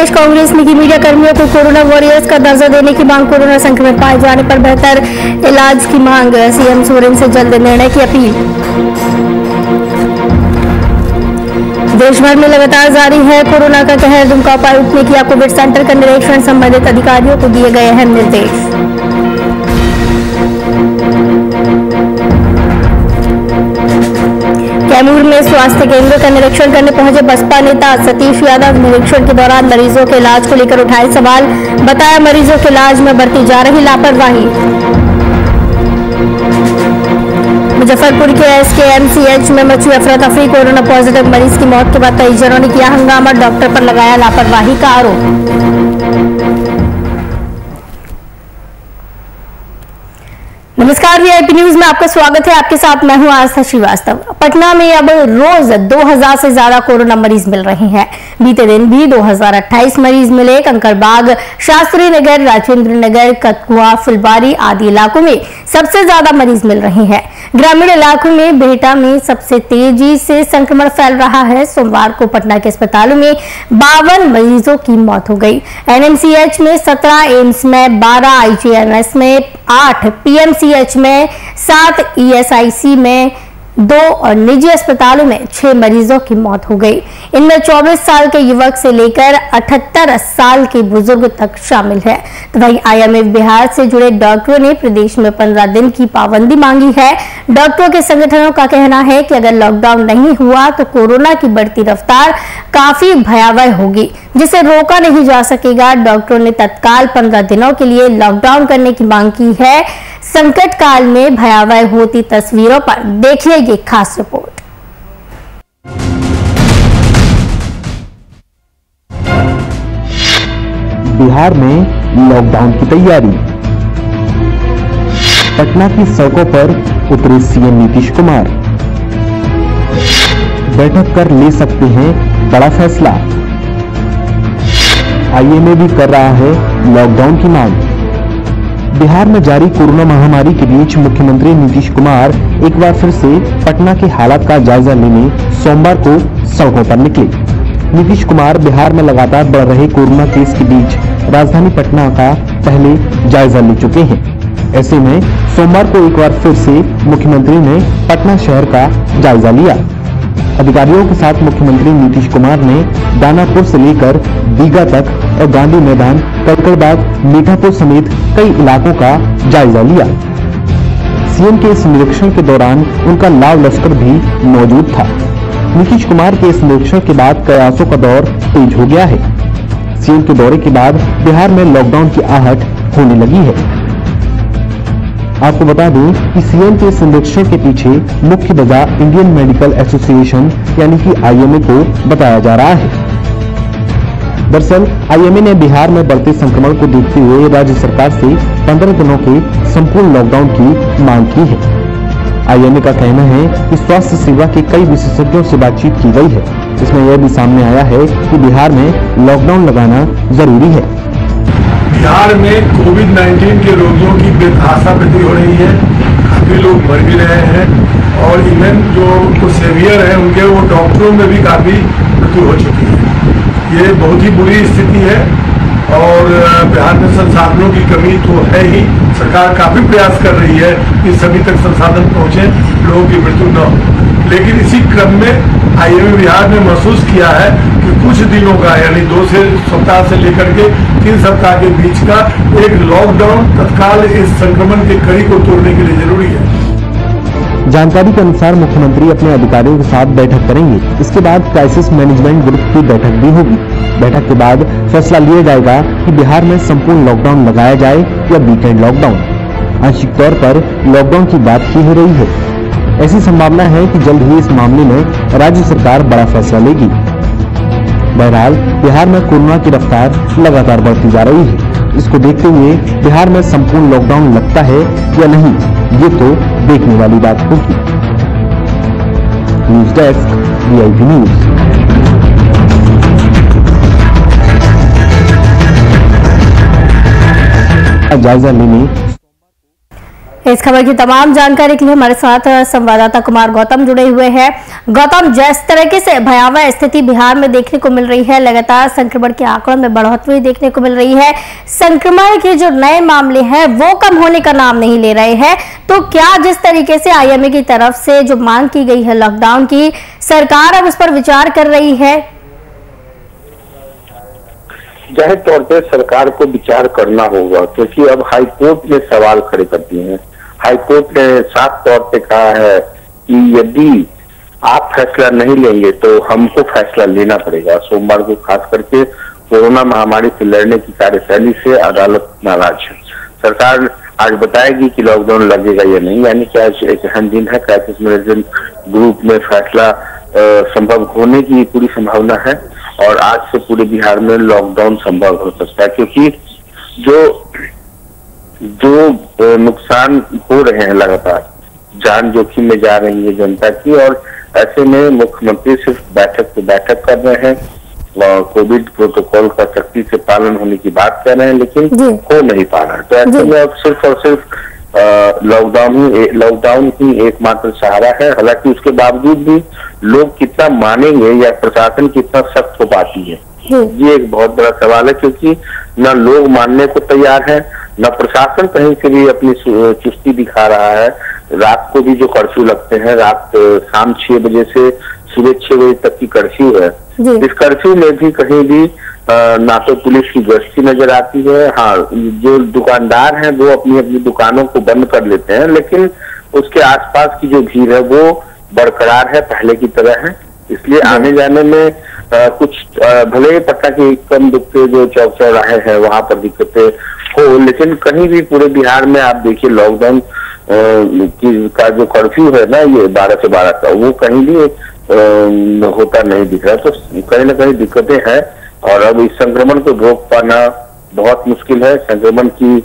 प्रदेश कांग्रेस ने की मीडिया कर्मियों को कोरोना वॉरियर्स का दर्जा देने की मांग। कोरोना संक्रमित पाए जाने पर बेहतर इलाज की मांग। सीएम सोरेन से जल्द निर्णय की अपील। देश भर में लगातार जारी है कोरोना का कहर। दुमका उपायुक्त ने किया कोविड सेंटर का निरीक्षण। संबंधित अधिकारियों को दिए गए अहम निर्देश। कैमूर में स्वास्थ्य केंद्र का निरीक्षण करने पहुंचे बसपा नेता सतीश यादव। निरीक्षण के दौरान मरीजों के इलाज को लेकर उठाए सवाल। बताया मरीजों के इलाज में बरती जा रही लापरवाही। मुजफ्फरपुर के एसकेएमसीएच में मची अफरा तफरी। कोरोना पॉजिटिव मरीज की मौत के बाद परिजनों ने किया हंगामा। डॉक्टर पर लगाया लापरवाही का आरोप। नमस्कार, वीआईपी न्यूज में आपका स्वागत है। आपके साथ मैं हूं आस्था श्रीवास्तव। पटना में अब रोज 2000 से ज्यादा कोरोना मरीज मिल रहे हैं। बीते दिन भी 2028 मरीज मिले। कंकड़बाग, शास्त्री नगर, राजेंद्र नगर, कतकुआ, फुलबारी आदि इलाकों में सबसे ज्यादा मरीज मिल रहे हैं। ग्रामीण इलाकों में बिहटा में सबसे तेजी से संक्रमण फैल रहा है। सोमवार को पटना के अस्पतालों में 52 मरीजों की मौत हो गई। एनएमसीएच में 17, एम्स में 12, आईजीएमएस में 8, पीएमसीएच में 7, ईएसआईसी में 2 और निजी अस्पतालों में 6 मरीजों की मौत हो गई। इनमें 24 साल के युवक से लेकर 78 साल के बुजुर्ग तक शामिल है। तो वहीं आईएमए बिहार से जुड़े डॉक्टरों ने प्रदेश में 15 दिन की पाबंदी मांगी है। डॉक्टरों के संगठनों का कहना है कि अगर लॉकडाउन नहीं हुआ तो कोरोना की बढ़ती रफ्तार काफी भयावह होगी, जिसे रोका नहीं जा सकेगा। डॉक्टरों ने तत्काल 15 दिनों के लिए लॉकडाउन करने की मांग की है। संकट काल में भयावह होती तस्वीरों पर देखिए ये खास रिपोर्ट। बिहार में लॉकडाउन की तैयारी। पटना की सड़कों पर उतरे सीएम नीतीश कुमार। बैठक कर ले सकते हैं बड़ा फैसला। आईएमए भी कर रहा है लॉकडाउन की मांग। बिहार में जारी कोरोना महामारी के बीच मुख्यमंत्री नीतीश कुमार एक बार फिर से पटना के हालात का जायजा लेने सोमवार को सड़कों पर निकले। नीतीश कुमार बिहार में लगातार बढ़ रहे कोरोना केस के बीच राजधानी पटना का पहले जायजा ले चुके हैं। ऐसे में सोमवार को एक बार फिर से मुख्यमंत्री ने पटना शहर का जायजा लिया। अधिकारियों के साथ मुख्यमंत्री नीतीश कुमार ने दानापुर से लेकर दीघा तक और गांधी मैदान, कंकड़बाग, मीठापुर समेत कई इलाकों का जायजा लिया। सीएम के इस निरीक्षण के दौरान उनका लाव लश्कर भी मौजूद था। नीतीश कुमार के इस निरीक्षण के बाद प्रयासों का दौर तेज हो गया है। सीएम के दौरे के बाद बिहार में लॉकडाउन की आहट होने लगी है। आपको बता दें कि सीएम के इस निरीक्षण के पीछे मुख्य वजह इंडियन मेडिकल एसोसिएशन यानी कि आईएमए को बताया जा रहा है। दरअसल आईएमए ने बिहार में बढ़ते संक्रमण को देखते हुए राज्य सरकार से 15 दिनों के संपूर्ण लॉकडाउन की मांग की है। आईएमए का कहना है कि स्वास्थ्य सेवा के कई विशेषज्ञों से बातचीत की गई है। इसमें यह भी सामने आया है कि बिहार में लॉकडाउन लगाना जरूरी है। बिहार में कोविड-19 के रोगियों की बेतहाशा वृद्धि हो रही है। काफी लोग मर भी रहे हैं और इवन जो सेवियर है उनके वो डॉक्टरों में भी काफी मृत्यु हो चुकी है। ये बहुत ही बुरी स्थिति है और बिहार में संसाधनों की कमी तो है ही। सरकार काफी प्रयास कर रही है कि सभी तक संसाधन पहुंचे, लोगों की मृत्यु न हो। लेकिन इसी क्रम में आईएमए बिहार ने महसूस किया है कि कुछ दिनों का यानी 2 सप्ताह से लेकर के 3 सप्ताह के बीच का एक लॉकडाउन तत्काल इस संक्रमण की कड़ी को तोड़ने के लिए जरूरी है। जानकारी के अनुसार मुख्यमंत्री अपने अधिकारियों के साथ बैठक करेंगे। इसके बाद क्राइसिस मैनेजमेंट ग्रुप की बैठक भी होगी। बैठक के बाद फैसला लिया जाएगा कि बिहार में संपूर्ण लॉकडाउन लगाया जाए या वीकेंड लॉकडाउन। आंशिक तौर पर लॉकडाउन की बात ही हो रही है। ऐसी संभावना है कि जल्द ही इस मामले में राज्य सरकार बड़ा फैसला लेगी। बहरहाल बिहार में कोरोना की रफ्तार लगातार बढ़ती जा रही है। इसको देखते हुए बिहार में संपूर्ण लॉकडाउन लगता है या नहीं, ये तो देखने वाली बात होगी। News desk, VIP news. जायजा लेने इस खबर की तमाम जानकारी के लिए हमारे साथ संवाददाता कुमार गौतम जुड़े हुए हैं। गौतम, जिस तरीके से भयावह स्थिति बिहार में देखने को मिल रही है, लगातार संक्रमण के आंकड़ों में बढ़ोतरी देखने को मिल रही है, संक्रमण के जो नए मामले हैं वो कम होने का नाम नहीं ले रहे हैं, तो क्या जिस तरीके से आईएमए की तरफ से जो मांग की गई है लॉकडाउन की, सरकार अब उस पर विचार कर रही है? जाहिर तौर पर सरकार को विचार करना होगा, क्योंकि अब हाईकोर्ट ने सवाल खड़े कर दिए हैं। हाईकोर्ट ने साफ तौर पे कहा है कि यदि आप फैसला नहीं लेंगे तो हमको फैसला लेना पड़ेगा। सोमवार को खास करके कोरोना महामारी से लड़ने की कार्यशैली से अदालत नाराज है। सरकार आज बताएगी कि लॉकडाउन लगेगा या नहीं, यानी कि आज एक अहम दिन है। क्राइसिस मैनेजमेंट ग्रुप में फैसला संभव होने की पूरी संभावना है और आज से पूरे बिहार में लॉकडाउन संभव हो सकता है, क्योंकि जो नुकसान हो रहे हैं, लगातार जान जोखिम में जा रही है जनता की, और ऐसे में मुख्यमंत्री सिर्फ बैठक पे बैठक कर रहे हैं, कोविड प्रोटोकॉल का सख्ती से पालन होने की बात कर रहे हैं, लेकिन हो नहीं पा रहा है। तो ऐसे में अब सिर्फ और सिर्फ लॉकडाउन ही एकमात्र सहारा है। हालांकि उसके बावजूद भी लोग कितना मानेंगे या प्रशासन कितना सख्त हो पाती है, ये एक बहुत बड़ा सवाल है, क्योंकि न लोग मानने को तैयार है, न प्रशासन कहीं से भी अपनी चुस्ती दिखा रहा है। रात को भी जो कर्फ्यू लगते हैं, रात शाम 6 बजे से सुबह 6 बजे तक की कर्फ्यू है, इस कर्फ्यू में भी कहीं भी ना तो पुलिस की गश्ती नजर आती है। हाँ, जो दुकानदार हैं वो अपनी अपनी दुकानों को बंद कर लेते हैं, लेकिन उसके आसपास की जो भीड़ है वो बरकरार है, पहले की तरह है। इसलिए आने जाने में कुछ भले ही पटना के कम दुखते जो चौक चौराहे हैं वहां पर दिक्कतें हो, लेकिन कहीं भी पूरे बिहार में आप देखिए लॉकडाउन का जो कर्फ्यू है ना, ये 12 से 12 का, वो कहीं भी होता नहीं दिख रहा। तो कहीं ना कहीं दिक्कतें हैं और अब इस संक्रमण को रोक पाना बहुत मुश्किल है। संक्रमण की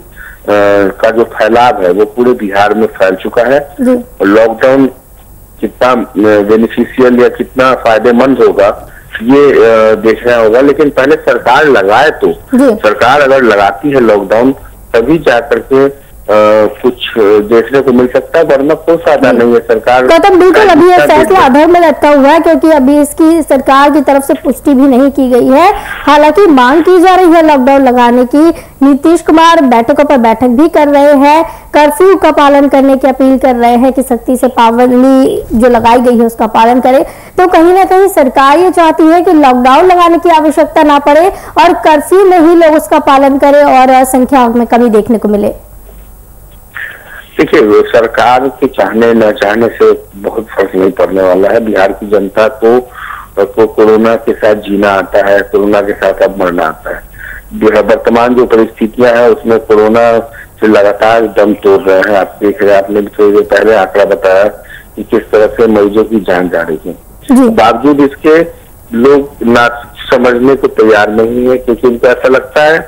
का जो फैलाव है वो पूरे बिहार में फैल चुका है। लॉकडाउन कितना बेनिफिशियल या कितना फायदेमंद होगा ये देखना होगा, लेकिन पहले सरकार लगाए तो, सरकार अगर लगाती है लॉकडाउन तभी जाकर के कुछ देखने को मिल सकता है, वरना कोई फायदा नहीं है। सरकार गौतम, बिल्कुल अभी ये फैसला अधर में लटका हुआ है, क्योंकि अभी इसकी सरकार की तरफ से पुष्टि भी नहीं की गई है। हालांकि मांग की जा रही है लॉकडाउन लगाने की। नीतीश कुमार बैठकों पर बैठक भी कर रहे हैं, कर्फ्यू का पालन करने की अपील कर रहे हैं कि सख्ती से पाबंदी जो लगाई गई है उसका पालन करें। तो कहीं ना कहीं सरकार ये चाहती है कि लॉकडाउन लगाने की आवश्यकता ना पड़े और कर्फ्यू में ही लोग उसका पालन करें और संख्या में कमी देखने को मिले। देखिए, सरकार के चाहने न चाहने से बहुत फर्क नहीं पड़ने वाला है। बिहार की जनता को कोरोना के साथ जीना आता है, कोरोना के साथ अब मरना आता है। वर्तमान जो परिस्थितियां हैं उसमें कोरोना से लगातार दम तोड़ रहे हैं। आप देख रहे हैं, आपने भी थोड़ी देर पहले आंकड़ा बताया कि किस तरह से मरीजों की जान जा रही है। बावजूद इसके लोग ना समझने को तैयार नहीं है, क्योंकि उनको ऐसा लगता है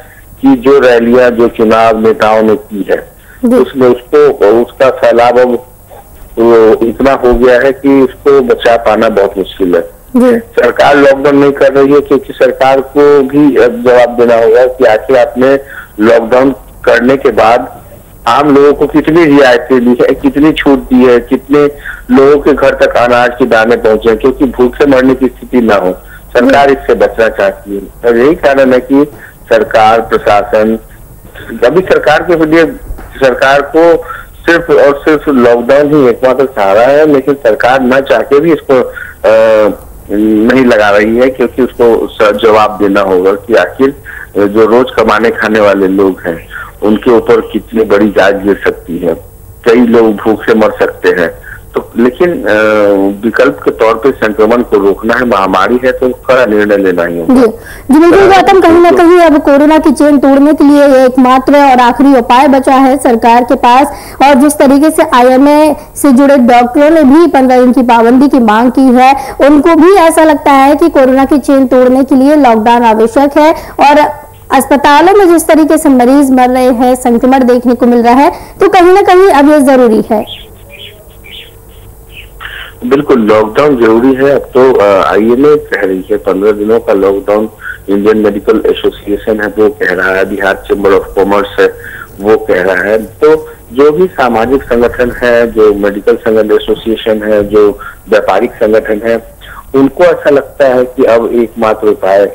कि जो रैलियां, जो चुनाव नेताओं ने की है उसमें उसका फैलाव अब इतना हो गया है कि उसको बचा पाना बहुत मुश्किल है। सरकार लॉकडाउन नहीं कर रही है क्योंकि सरकार को भी जवाब देना होगा कि आखिर आपने लॉकडाउन करने के बाद आम लोगों को कितनी रियायतें दी है, कितनी छूट दी है, कितने लोगों के घर तक अनाज के दाने पहुंचे, क्योंकि भूखे मरने की स्थिति ना हो। सरकार इससे बचना चाहती है और यही कारण है कि सरकार, प्रशासन, अभी सरकार को सिर्फ और सिर्फ लॉकडाउन ही एकमात्र सहारा है, लेकिन सरकार न चाहते भी इसको नहीं लगा रही है, क्योंकि उसको जवाब देना होगा कि आखिर जो रोज कमाने खाने वाले लोग हैं उनके ऊपर कितनी बड़ी जांच गिर सकती है। कई लोग भूखे मर सकते हैं। तो लेकिन विकल्प के तौर पे संक्रमण को रोकना है, महामारी है तो कड़ा निर्णय लेना ही होगा। जी बिल्कुल गौतम, कहीं ना कहीं अब कोरोना की चेन तोड़ने के लिए एकमात्र और आखिरी उपाय बचा है सरकार के पास। और जिस तरीके से आईएमए से जुड़े डॉक्टरों ने भी 15 दिन की पाबंदी की मांग की है, उनको भी ऐसा लगता है कि कोरोना की चेन तोड़ने के लिए लॉकडाउन आवश्यक है। और अस्पतालों में जिस तरीके से मरीज मर रहे हैं, संक्रमण देखने को मिल रहा है, तो कहीं ना कहीं अब ये जरूरी है। बिल्कुल, लॉकडाउन जरूरी है। अब तो आईएमए कह रही है 15 दिनों का लॉकडाउन। इंडियन मेडिकल एसोसिएशन है वो कह रहा है, बिहार चैम्बर ऑफ कॉमर्स है वो कह रहा है। तो जो भी सामाजिक संगठन है, जो मेडिकल संगठन एसोसिएशन है, जो व्यापारिक संगठन है, उनको ऐसा लगता है कि अब एकमात्र उपाय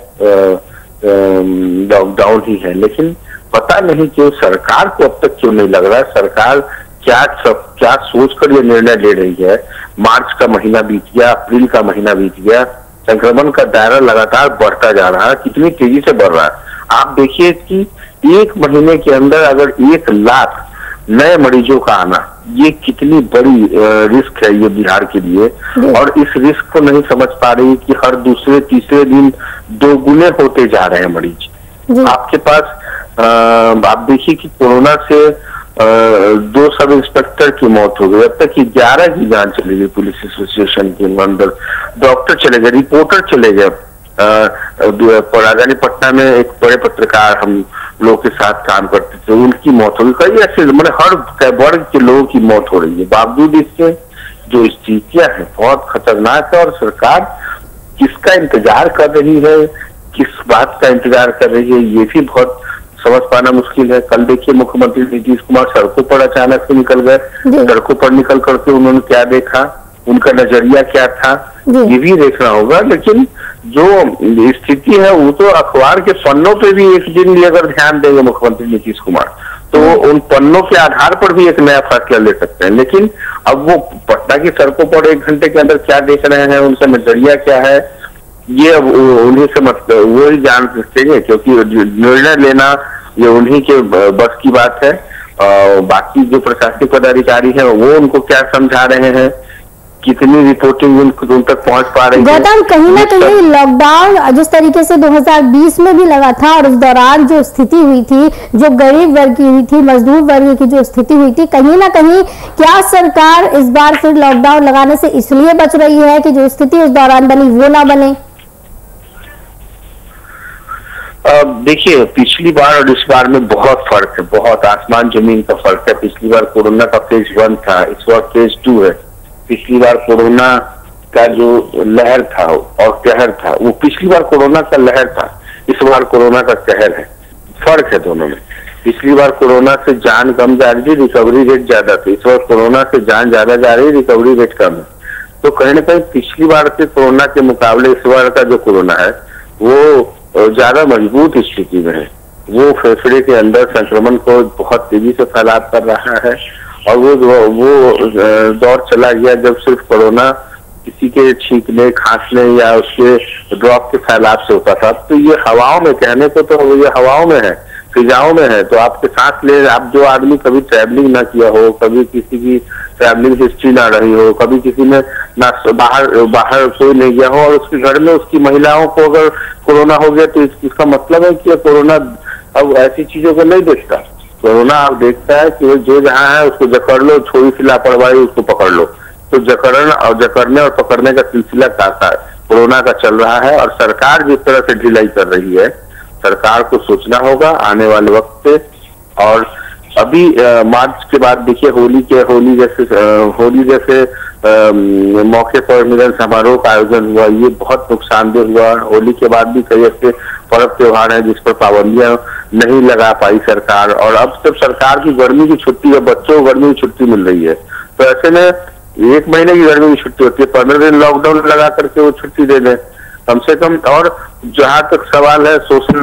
लॉकडाउन ही है। लेकिन पता नहीं क्यों सरकार को अब तक क्यों नहीं लग रहा है, सरकार क्या सोचकर ये निर्णय ले रही है। मार्च का महीना बीत गया, अप्रैल का महीना बीत गया, संक्रमण का दायरा लगातार बढ़ता जा रहा है, कितनी तेजी से बढ़ रहा है। आप देखिए कि एक महीने के अंदर अगर 1 लाख नए मरीजों का आना, ये कितनी बड़ी रिस्क है ये बिहार के लिए। और इस रिस्क को नहीं समझ पा रही कि हर दूसरे तीसरे दिन 2 गुने होते जा रहे हैं मरीज। आपके पास आप देखिए कि कोरोना से 2 सब इंस्पेक्टर की मौत हो गई, अब तक 11 की जान चली गई पुलिस एसोसिएशन के अंदर, डॉक्टर चले गए, रिपोर्टर चले गए। राजधानी पटना में एक बड़े पत्रकार हम लोग के साथ काम करते थे, उनकी मौत हो गई। कई ऐसे मतलब हर वर्ग के लोगों की मौत हो रही है। बावजूद इसके जो स्थितियां हैं बहुत खतरनाक है, और सरकार किसका इंतजार कर रही है, किस बात का इंतजार कर रही है, ये भी बहुत समझ पाना मुश्किल है। कल देखिए मुख्यमंत्री नीतीश कुमार सड़कों पर अचानक से निकल गए, सड़कों पर निकल करके उन्होंने क्या देखा, उनका नजरिया क्या था, ये भी देखना होगा। लेकिन जो स्थिति है वो तो अखबार के पन्नों पे भी एक दिन भी अगर ध्यान देंगे मुख्यमंत्री नीतीश कुमार, तो उन पन्नों के आधार पर भी एक नया फैसला ले सकते हैं। लेकिन अब वो पटना की सड़कों पर 1 घंटे के अंदर क्या देख रहे हैं, उनका नजरिया क्या है, ये अब उन्हीं से मतलब वो ही जान सकते हैं, क्योंकि निर्णय लेना ये उन्हीं के बस की बात है। बाकी जो प्रशासनिक पदाधिकारी हैं वो उनको क्या समझा रहे हैं, कितनी रिपोर्टिंग उन तक पहुंच पा रही है। गौतम, कहीं ना कहीं लॉकडाउन जिस तरीके से 2020 में भी लगा था, और उस दौरान जो स्थिति हुई थी, जो गरीब वर्ग की हुई थी, मजदूर वर्ग की जो स्थिति हुई थी, कहीं ना कहीं क्या सरकार इस बार फिर लॉकडाउन लगाने से इसलिए बच रही है कि जो स्थिति उस दौरान बनी वो ना बने? देखिए, पिछली बार और इस बार में बहुत फर्क है, बहुत आसमान जमीन का फर्क है। पिछली बार कोरोना का फेज 1 था, इस बार फेज 2 है। पिछली बार कोरोना का जो लहर था और कहर था, वो पिछली बार कोरोना का लहर था, इस बार कोरोना का कहर है। फर्क है दोनों में। पिछली बार कोरोना से जान कम जा रही थी, रिकवरी रेट ज्यादा थी। इस बार कोरोना से जान ज्यादा जा रही है, रिकवरी रेट कम है। तो कहीं ना कहीं पिछली बार के कोरोना के मुकाबले इस बार का जो कोरोना है वो ज्यादा मजबूत स्थिति में है। वो फेफड़े के अंदर संक्रमण को बहुत तेजी से फैलाव कर रहा है, और वो दौर चला गया जब सिर्फ कोरोना किसी के छींकने, खांसने या उसके ड्रॉप के फैलाव से होता था। तो ये हवाओं में, कहने को तो ये हवाओं में है, फिजाओं में है। तो आपके सांस ले, आप जो आदमी कभी ट्रैवलिंग ना किया हो, कभी किसी की ट्रैवलिंग हिस्ट्री ना रही हो, कभी किसी ने ना बाहर कोई नहीं गया हो, और उसके घर में उसकी महिलाओं को अगर कोरोना हो गया, तो इसका मतलब है कि कोरोना अब ऐसी चीजों को नहीं देखता। कोरोना अब देखता है कि जो जहाँ है उसको जकड़ लो, थोड़ी सी लापरवाही उसको पकड़ लो। तो जकड़ने और पकड़ने का सिलसिला कोरोना का चल रहा है। और सरकार जिस तरह से ढिलाई कर रही है, सरकार को सोचना होगा आने वाले वक्त से। और अभी मार्च के बाद देखिए होली जैसे मौके पर मिलन समारोह का आयोजन हुआ, ये बहुत नुकसानदेह हुआ। होली के बाद भी कई ऐसे पर्व त्योहार हैं जिस पर पाबंदियां नहीं लगा पाई सरकार। और अब जब सरकार की गर्मी की छुट्टी है, बच्चों को गर्मी की छुट्टी मिल रही है, तो ऐसे में 1 महीने की गर्मी की छुट्टी होती है, 15 दिन लॉकडाउन लगा करके वो छुट्टी दे दें कम से कम। और जहां तक सवाल है सोशल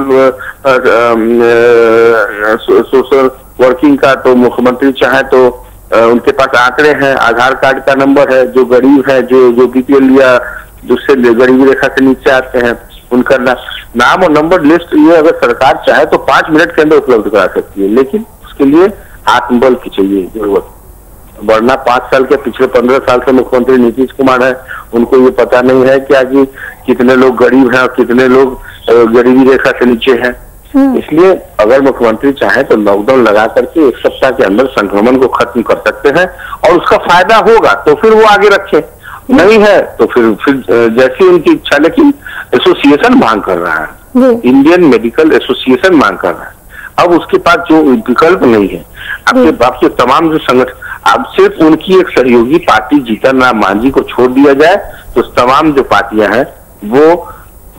वर्किंग का, तो मुख्यमंत्री चाहे तो उनके पास आंकड़े हैं, आधार कार्ड का नंबर है, जो गरीब है, जो बीपीएल या दूसरे गरीबी रेखा से नीचे आते हैं, उनका नाम और नंबर लिस्ट ये अगर सरकार चाहे तो 5 मिनट के अंदर उपलब्ध करा सकती है। लेकिन उसके लिए आत्मबल की चाहिए जरूरत, वरना 5 साल के पिछले 15 साल से मुख्यमंत्री नीतीश कुमार है, उनको ये पता नहीं है क्या कि कितने लोग गरीब हैं और कितने लोग गरीबी रेखा से नीचे हैं। इसलिए अगर मुख्यमंत्री चाहे तो लॉकडाउन लगा करके 1 सप्ताह के अंदर संक्रमण को खत्म कर सकते हैं, और उसका फायदा होगा तो फिर वो आगे रखे, नहीं है तो फिर जैसी उनकी इच्छा। लेकिन एसोसिएशन मांग कर रहा है, इंडियन मेडिकल एसोसिएशन मांग कर रहा है। अब उसके पास जो विकल्प नहीं है, आपके तमाम जो संगठन, अब सिर्फ उनकी एक सहयोगी पार्टी जीतन राम मांझी को छोड़ दिया जाए तो तमाम जो पार्टियां हैं वो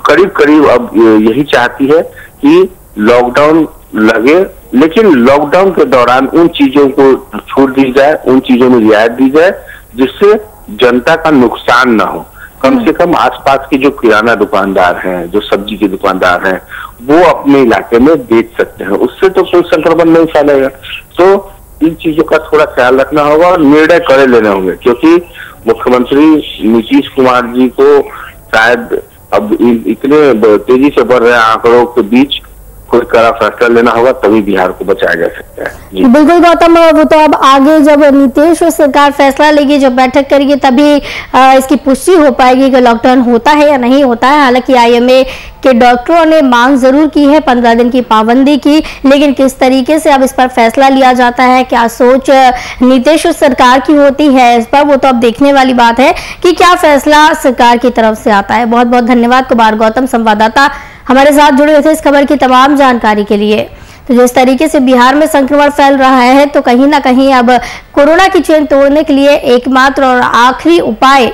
करीब करीब अब यही चाहती है कि लॉकडाउन लगे लेकिन लॉकडाउन के दौरान उन चीजों को छूट दी जाए, उन चीजों में रियायत दी जाए जिससे जनता का नुकसान ना हो। कम से कम आसपास के जो किराना दुकानदार हैं, जो सब्जी के दुकानदार हैं, वो अपने इलाके में बेच सकते हैं, उससे तो कोई संक्रमण नहीं फैलेगा। तो इन चीजों का थोड़ा ख्याल रखना होगा और निर्णय कड़े लेने होंगे, क्योंकि मुख्यमंत्री नीतीश कुमार जी को शायद अब इतने तेजी से बढ़ रहे आंकड़ों के बीच कोई कड़ा फैसला लेना होगा, तभी बिहार को बचाया जा सकता है। बिल्कुल गौतम, वो तो अब आगे जब नीतीश सरकार फैसला लेगी, जब बैठक करेगी, तभी इसकी पुष्टि हो पाएगी कि लॉकडाउन होता है या नहीं होता है। हालांकि आईएमए के डॉक्टरों ने मांग जरूर की है 15 दिन की पाबंदी की, लेकिन किस तरीके से अब इस पर फैसला लिया जाता है, क्या सोच नीतीश सरकार की होती है इस पर, वो तो अब देखने वाली बात है कि क्या फैसला सरकार की तरफ से आता है। बहुत बहुत धन्यवाद कुमार गौतम, संवाददाता हमारे साथ जुड़े हुए थे इस खबर की तमाम जानकारी के लिए। तो जिस तरीके से बिहार में संक्रमण फैल रहा है, तो कहीं ना कहीं अब कोरोना की चेन तोड़ने के लिए एकमात्र और आखिरी उपाय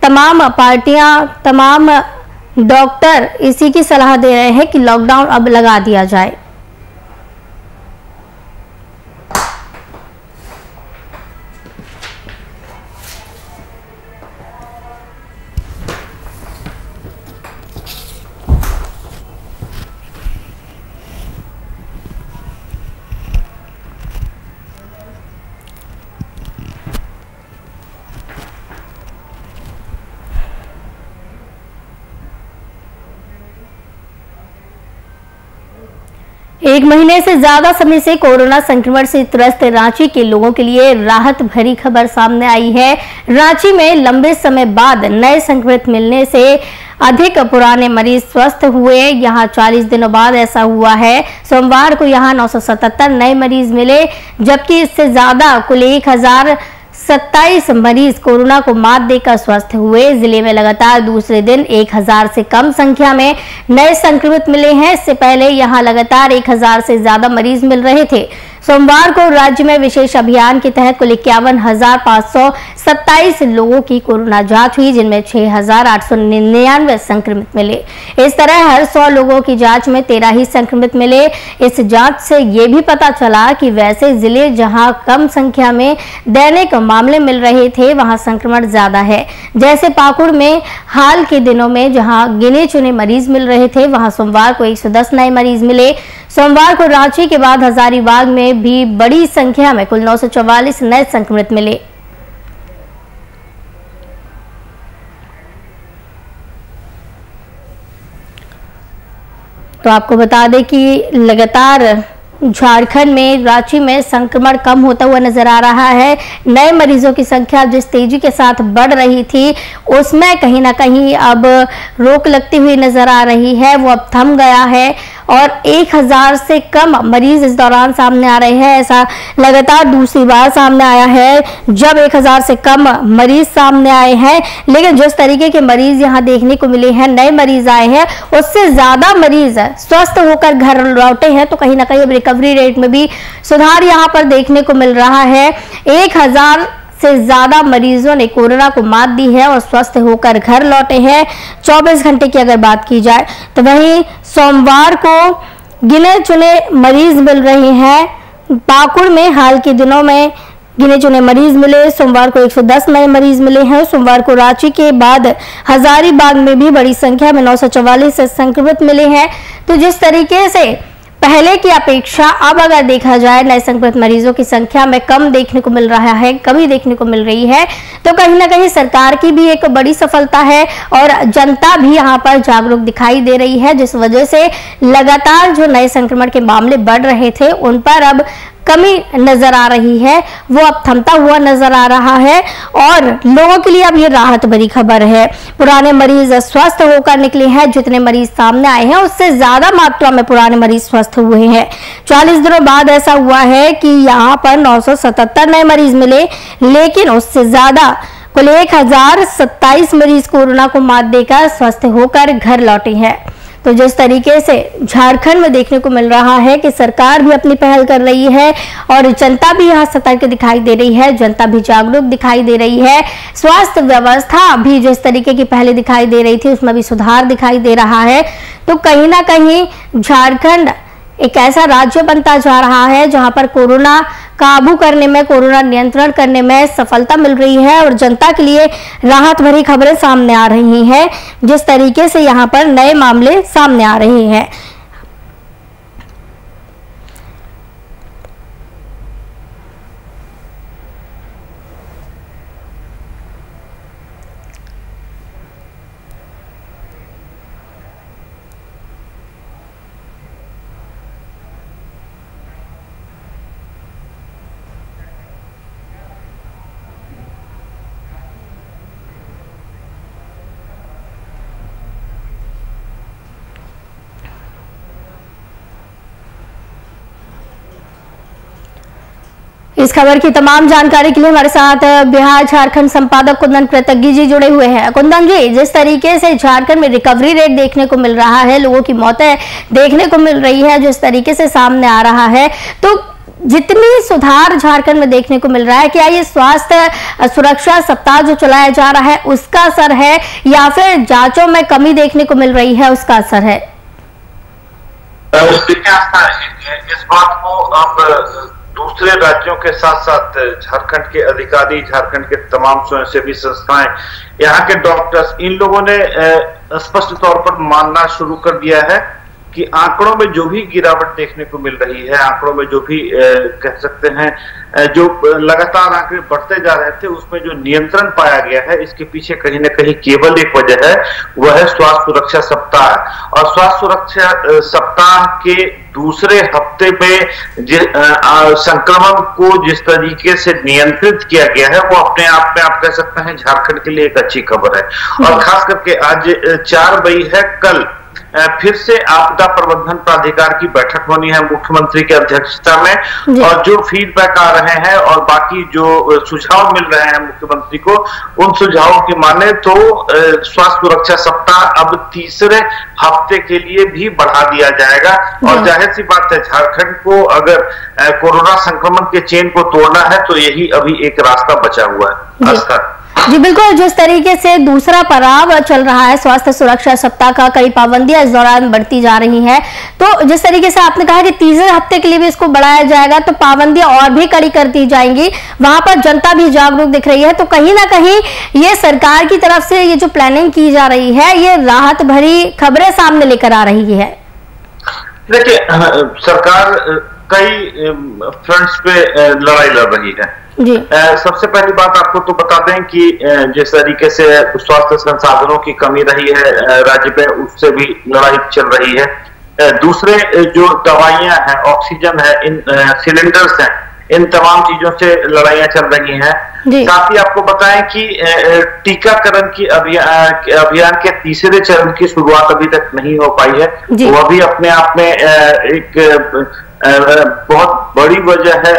तमाम पार्टियां, तमाम डॉक्टर इसी की सलाह दे रहे हैं कि लॉकडाउन अब लगा दिया जाए। एक महीने से ज्यादा समय से कोरोना संक्रमण से त्रस्त रांची के लोगों के लिए राहत भरी खबर सामने आई है। रांची में लंबे समय बाद नए संक्रमित मिलने से अधिक पुराने मरीज स्वस्थ हुए। यहां 40 दिनों बाद ऐसा हुआ है। सोमवार को यहां 977 नए मरीज मिले, जबकि इससे ज्यादा कुल 1027 मरीज कोरोना को मात देकर स्वस्थ हुए। जिले में लगातार दूसरे दिन 1000 से कम संख्या में नए संक्रमित मिले हैं। इससे पहले यहां लगातार 1000 से ज्यादा मरीज मिल रहे थे। सोमवार को राज्य में विशेष अभियान के तहत कुल 51,527 लोगों की कोरोना जांच हुई, जिनमें 6,899 संक्रमित मिले। इस तरह हर 100 लोगों की जांच में 13 ही संक्रमित मिले। इस जांच से ये भी पता चला कि वैसे जिले जहां कम संख्या में दैनिक मामले मिल रहे थे, वहां संक्रमण ज्यादा है। जैसे पाकुड़ में हाल के दिनों में जहां गिने चुने मरीज मिल रहे थे, वहां सोमवार को 110 नए मरीज मिले। सोमवार को रांची के बाद हजारीबाग में भी बड़ी संख्या में कुल 944 नए संक्रमित मिले। तो आपको बता दें कि लगातार झारखंड में रांची में संक्रमण कम होता हुआ नजर आ रहा है। नए मरीजों की संख्या जिस तेजी के साथ बढ़ रही थी, उसमें कहीं ना कहीं अब रोक लगती हुई नजर आ रही है, वो अब थम गया है और 1000 से कम मरीज इस दौरान सामने आ रहे हैं। ऐसा लगातार दूसरी बार सामने आया है जब 1000 से कम मरीज सामने आए हैं। लेकिन जिस तरीके के मरीज यहाँ देखने को मिले हैं, नए मरीज आए हैं, उससे ज्यादा मरीज स्वस्थ होकर घर लौटे हैं। तो कहीं ना कहीं रिकवरी रेट में भी सुधार यहाँ पर देखने को मिल रहा है। 1000 से ज्यादा मरीजों ने कोरोना को मात दी है और स्वस्थ होकर घर लौटे हैं। 24 घंटे की अगर बात की जाए तो वहीं सोमवार को गिने चुने मरीज मिल रहे हैं। पाकुड़ में हाल के दिनों में गिने चुने मरीज मिले। सोमवार को 110 नए मरीज मिले हैं। सोमवार को रांची के बाद हजारीबाग में भी बड़ी संख्या में 944 संक्रमित मिले हैं। तो जिस तरीके से पहले की अपेक्षा अब अगर देखा जाए नए संक्रमित मरीजों की संख्या में कम देखने को मिल रहा है, कमी देखने को मिल रही है, तो कहीं ना कहीं सरकार की भी एक बड़ी सफलता है और जनता भी यहाँ पर जागरूक दिखाई दे रही है, जिस वजह से लगातार जो नए संक्रमण के मामले बढ़ रहे थे उन पर अब कमी नजर आ रही है, वो अब थमता हुआ नजर आ रहा है और लोगों के लिए अब ये राहत भरी खबर है। पुराने मरीज स्वस्थ होकर निकले हैं। जितने मरीज सामने आए हैं उससे ज्यादा मात्रा में पुराने मरीज स्वस्थ हुए हैं। 40 दिनों बाद ऐसा हुआ है कि यहाँ पर 977 नए मरीज मिले, लेकिन उससे ज्यादा कुल 1027 मरीज कोरोना को मात देकर स्वस्थ होकर घर लौटे हैं। तो जिस तरीके से झारखंड में देखने को मिल रहा है कि सरकार भी अपनी पहल कर रही है और जनता भी यहाँ सतर्क दिखाई दे रही है, जनता भी जागरूक दिखाई दे रही है। स्वास्थ्य व्यवस्था भी जिस तरीके की पहले दिखाई दे रही थी उसमें भी सुधार दिखाई दे रहा है। तो कहीं ना कहीं झारखंड एक ऐसा राज्य बनता जा रहा है जहां पर कोरोना काबू करने में, कोरोना नियंत्रण करने में सफलता मिल रही है और जनता के लिए राहत भरी खबरें सामने आ रही हैं। जिस तरीके से यहां पर नए मामले सामने आ रहे हैं, इस खबर की तमाम जानकारी के लिए हमारे साथ बिहार झारखंड संपादक कुंदन कृतज्ञ जी जुड़े हुए हैं। कुंदन जी, जिस तरीके से झारखंड में रिकवरी रेट देखने को मिल रहा है, लोगों की मौतें देखने को मिल रही है, जिस तरीके से सामने आ रहा है, तो जितनी सुधार झारखंड में देखने को मिल रहा है, क्या ये स्वास्थ्य सुरक्षा सप्ताह जो चलाया जा रहा है उसका असर है या फिर जांचों में कमी देखने को मिल रही है उसका असर है? इस बात को अब दूसरे राज्यों के साथ साथ झारखंड के अधिकारी, झारखंड के तमाम स्वयंसेवी संस्थाएं, यहाँ के डॉक्टर्स, इन लोगों ने स्पष्ट तौर पर मानना शुरू कर दिया है कि आंकड़ों में जो भी गिरावट देखने को मिल रही है, आंकड़ों में जो भी कह सकते हैं जो लगातार आंकड़े बढ़ते जा रहे थे, उसमें जो नियंत्रण पाया गया है, इसके पीछे कहीं ना कहीं केवल एक वजह है, वह है स्वास्थ्य सुरक्षा सप्ताह। और स्वास्थ्य सुरक्षा सप्ताह के दूसरे हफ्ते में संक्रमण को जिस तरीके से नियंत्रित किया गया है, वो अपने आप में आप कह सकते हैं झारखंड के लिए एक अच्छी खबर है। और खास करके आज 4 मई है, कल फिर से आपदा प्रबंधन प्राधिकार की बैठक होनी है मुख्यमंत्री की अध्यक्षता में, और जो फीडबैक आ रहे हैं और बाकी जो सुझाव मिल रहे हैं मुख्यमंत्री को, उन सुझावों की माने तो स्वास्थ्य सुरक्षा सप्ताह अब तीसरे हफ्ते के लिए भी बढ़ा दिया जाएगा। और जाहिर सी बात है, झारखंड को अगर कोरोना संक्रमण के चेन को तोड़ना है तो यही अभी एक रास्ता बचा हुआ है। जी बिल्कुल, जिस तरीके से दूसरा पड़ाव चल रहा है स्वास्थ्य सुरक्षा सप्ताह का, कई पाबंदियां इस दौरान बढ़ती जा रही हैं, तो जिस तरीके से आपने कहा कि तीसरे हफ्ते के लिए भी इसको बढ़ाया जाएगा, तो पाबंदियां और भी कड़ी कर दी जाएंगी, वहां पर जनता भी जागरूक दिख रही है, तो कहीं ना कहीं ये सरकार की तरफ से ये जो प्लानिंग की जा रही है, ये राहत भरी खबरें सामने लेकर आ रही है। देखिए, सरकार कई फ्रंट्स पे लड़ाई लड़ रही है। सबसे पहली बात आपको तो बता दें कि जिस तरीके से स्वास्थ्य संसाधनों की कमी रही है राज्य में, उससे भी लड़ाई चल रही है। दूसरे जो दवाइयां हैं, ऑक्सीजन है, इन सिलेंडर्स हैं, इन तमाम चीजों से लड़ाइयां चल रही हैं। साथ ही आपको बताएं कि टीकाकरण की अभियान के तीसरे चरण की शुरुआत अभी तक नहीं हो पाई है। वह भी अपने आप में एक बहुत बड़ी वजह है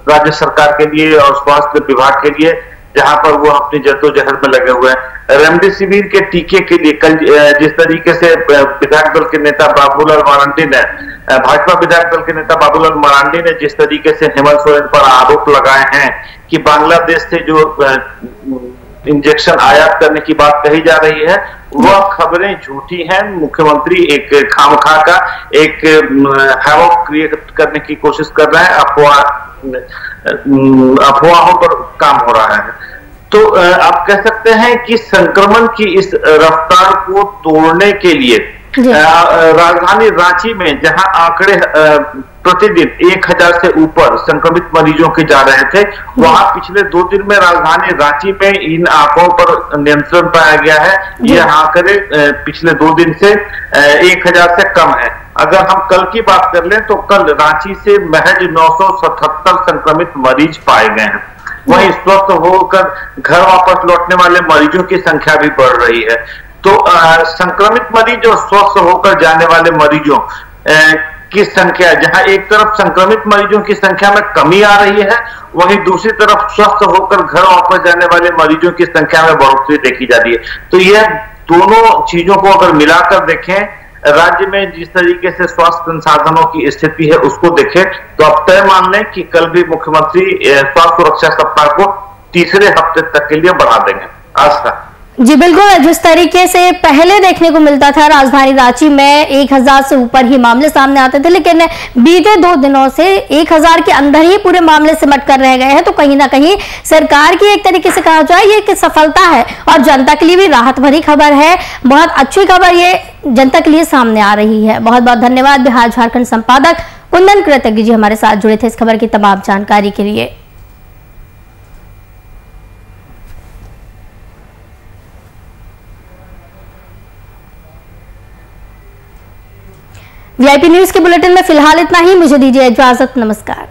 राज्य सरकार के लिए और स्वास्थ्य विभाग के लिए, जहां पर वो अपनी जद्दोजहद में लगे हुए हैं। रेमडेसिविर के टीके के लिए कल जिस तरीके से विधायक दल के नेता बाबूलाल मरांडी ने, भाजपा विधायक दल के नेता बाबूलाल मरांडी ने जिस तरीके से हेमंत सोरेन पर आरोप लगाए हैं कि बांग्लादेश से जो इंजेक्शन आयात करने की बात कही जा रही है, वह खबरें झूठी हैं। मुख्यमंत्री एक खामखा का एक हैवॉक क्रिएट करने की कोशिश कर रहे हैं, अफवाहों पर काम हो रहा है। तो आप कह सकते हैं कि संक्रमण की इस रफ्तार को तोड़ने के लिए राजधानी रांची में जहां आंकड़े प्रतिदिन 1000 से ऊपर संक्रमित मरीजों के जा रहे थे, वहां पिछले 2 दिन में राजधानी रांची में इन आंकड़ों पर नियंत्रण पाया गया है। ये आंकड़े पिछले 2 दिन से 1000 से कम है। अगर हम कल की बात कर लें तो कल रांची से महज 977 संक्रमित मरीज पाए गए हैं। वहीं स्वस्थ होकर घर वापस लौटने वाले मरीजों की संख्या भी बढ़ रही है। तो संक्रमित मरीज और स्वस्थ होकर जाने वाले मरीजों की संख्या, जहां एक तरफ संक्रमित मरीजों की संख्या में कमी आ रही है, वहीं दूसरी तरफ स्वस्थ होकर घर वापस जाने वाले मरीजों की संख्या में बढ़ोतरी देखी जा रही है। तो यह दोनों चीजों को अगर मिलाकर देखें, राज्य में जिस तरीके से स्वास्थ्य संसाधनों की स्थिति है उसको देखें, तो अब तय मान लें कि कल भी मुख्यमंत्री स्वास्थ्य सुरक्षा सप्ताह को तीसरे हफ्ते तक के लिए बढ़ा देंगे। आज तक जी बिल्कुल, जिस तरीके से पहले देखने को मिलता था राजधानी रांची में 1000 से ऊपर ही मामले सामने आते थे, लेकिन बीते 2 दिनों से 1000 के अंदर ही पूरे मामले सिमट कर रह गए हैं। तो कहीं ना कहीं सरकार की एक तरीके से कहा जाए ये एक सफलता है और जनता के लिए भी राहत भरी खबर है। बहुत अच्छी खबर ये जनता के लिए सामने आ रही है। बहुत बहुत धन्यवाद बिहार झारखंड संपादक कुंदन कृतज्ञ जी हमारे साथ जुड़े थे इस खबर की तमाम जानकारी के लिए। वीआईपी न्यूज के बुलेटिन में फिलहाल इतना ही। मुझे दीजिए इजाजत। नमस्कार।